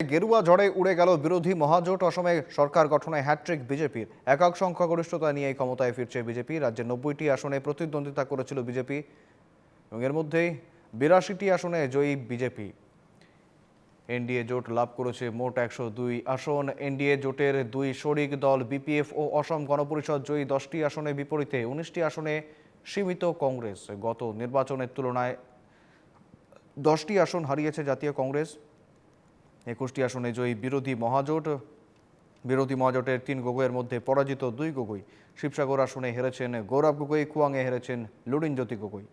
গেরুয়া ঝড়ে উড়ে গেল বিরোধী মহাজোট। অসমে সরকার গঠনে হ্যাট্রিক বিজেপির। একক সংখ্যাগরিষ্ঠতা নিয়ে ক্ষমতায় ফিরছে বিজেপি। রাজ্যের ৯০টি আসনে প্রতিদ্বন্দ্বিতা করেছিল বিজেপি এবং এর মধ্যেই ৮২টি আসনে জয়ী বিজেপি। এনডিএ জোট লাভ করেছে মোট ১০২ আসন। এনডিএ জোটের দুই শরিক দল বিপিএফ ও অসম গণপরিষদ জয়ী ১০টি আসনে, বিপরীতে ১৯টি আসনে সীমিত কংগ্রেস। গত নির্বাচনের তুলনায় 10টি আসন হারিয়েছে জাতীয় কংগ্রেস। ২১টি আসনে জয়ী বিরোধী মহাজোটের ৩ গগৈয়ের মধ্যে পরাজিত 2 গগৈ। শিবসাগর আসনে হেরেছেন গৌরব গগৈ, খুয়াংয়ে হেরেছেন লুরিনজ্যোতি গগৈ।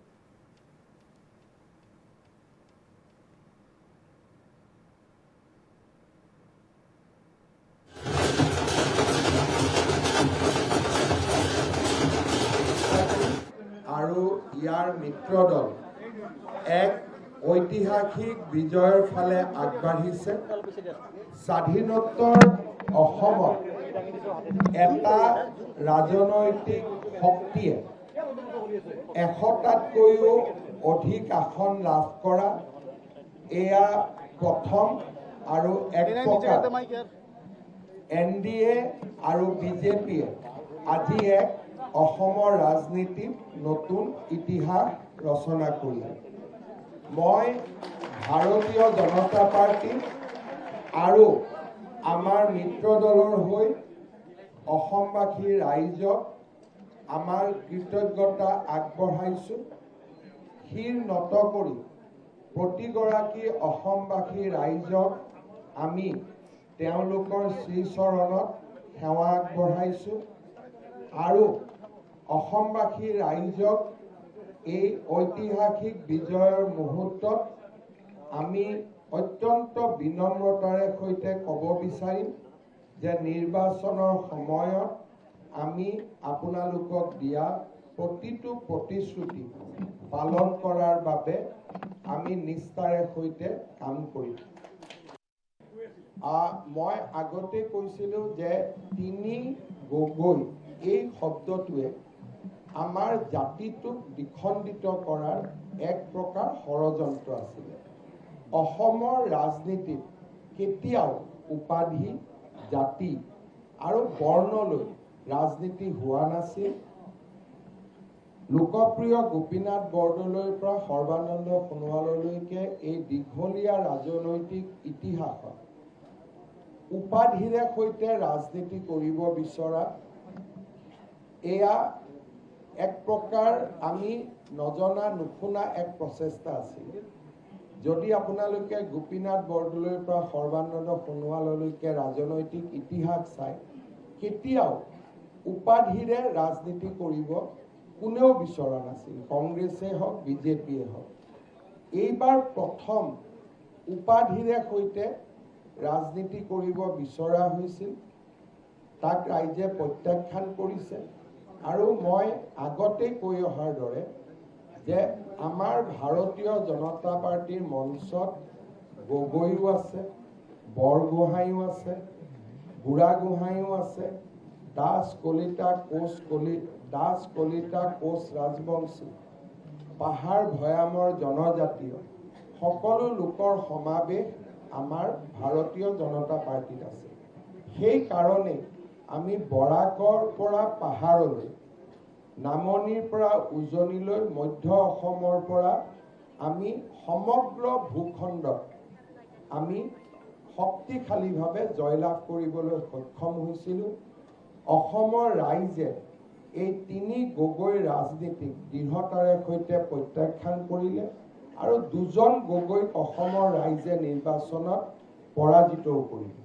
আৰু ইয়াৰ মিত্ৰ দল এক ঐতিহাসিক বিজয়ৰ ফালে আগবাঢ়িছে। স্বাধীনোত্তৰ অসমত এটা ৰাজনৈতিক শক্তিয়ে ১০০টাতকৈও অধিক আসন লাভ কৰা এয়া প্ৰথম। আৰু এক প্ৰকাৰ এনডিএ আৰু বিজেপিয়ে আজি এক অসমৰ ৰাজনীতিত নতুন ইতিহাস ৰচনা কৰিলে। মই ভাৰতীয় জনতা পাৰ্টি আৰু আমাৰ মিত্ৰ দলৰ হৈ অসমবাসী ৰাইজক আমাৰ কৃতজ্ঞতা আগবঢ়াইছোঁ। শিৰ নত কৰি প্ৰতিগৰাকী অসমবাসী ৰাইজক আমি তেওঁলোকৰ শ্ৰীচৰণত সেৱা আগবঢ়াইছোঁ আৰু অসমবাসী ৰাইজক এই ঐতিহাসিক বিজয়ৰ মুহূৰ্তত আমি অত্যন্ত বিনম্ৰতাৰে সৈতে ক'ব বিচাৰিম যে নিৰ্বাচনৰ সময়ত আমি আপোনালোকক দিয়া প্ৰতিটো প্ৰতিশ্ৰুতি পালন কৰাৰ বাবে আমি নিষ্ঠাৰে সৈতে কাম কৰিম। মই আগতে কৈছিলোঁ যে ৩ গগৈ এই শব্দটোৱে আমাৰ জাতিটোক দ্বিখণ্ডিত কৰাৰ এক প্ৰকাৰ ষড়যন্ত্ৰ আছিলে। অসমৰ ৰাজনীতিত কেতিয়াও উপাধি, জাতি আৰু বৰ্ণলৈ ৰাজনীতি হোৱা নাছিল। লোকপ্ৰিয় গোপীনাথ বৰদলৈৰ পৰা সৰ্বানন্দ সোণোৱাললৈকে এই দীঘলীয়া ৰাজনৈতিক ইতিহাসত উপাধিৰে সৈতে ৰাজনীতি কৰিব বিচৰা এয়া এক প্ৰকাৰ আমি নজনা নুশুনা এক প্ৰচেষ্টা আছিল। যদি আপোনালোকে গোপীনাথ বৰদলৈৰ পৰা সৰ্বানন্দ সোণোৱাললৈকে ৰাজনৈতিক ইতিহাস চায়, কেতিয়াও উপাধিৰে ৰাজনীতি কৰিব কোনেও বিচৰা নাছিল, কংগ্ৰেছেই হওক বিজেপিয়ে হওক। এইবাৰ প্ৰথম উপাধিৰে সৈতে ৰাজনীতি কৰিব বিচৰা হৈছিল। তাক ৰাইজে প্ৰত্যাখ্যান কৰিছে। আৰু মই আগতে কৈ অহাৰ দৰে যে আমাৰ ভাৰতীয় জনতা পাৰ্টিৰ মঞ্চত গগৈও আছে, বৰগোহাঁইও আছে, বুঢ়াগোহাঁইও আছে, দাস কলিতা কোচ ৰাজবংশী, পাহাৰ ভৈয়ামৰ জনজাতীয় সকলো লোকৰ সমাৱেশ আমাৰ ভাৰতীয় জনতা পাৰ্টিত আছে। সেইকাৰণে আমি বৰাকৰ পৰা পাহাৰলৈ, নামনিৰ পৰা উজনিলৈ, মধ্য অসমৰ পৰা আমি সমগ্ৰ ভূখণ্ডত আমি শক্তিশালীভাৱে জয়লাভ কৰিবলৈ সক্ষম হৈছিলোঁ। অসমৰ ৰাইজে এই ৩ গগৈ ৰাজনীতিক দৃঢ়তাৰে সৈতে প্ৰত্যাখ্যান কৰিলে আৰু 2জন গগৈক অসমৰ ৰাইজে নিৰ্বাচনত পৰাজিতও কৰিলে।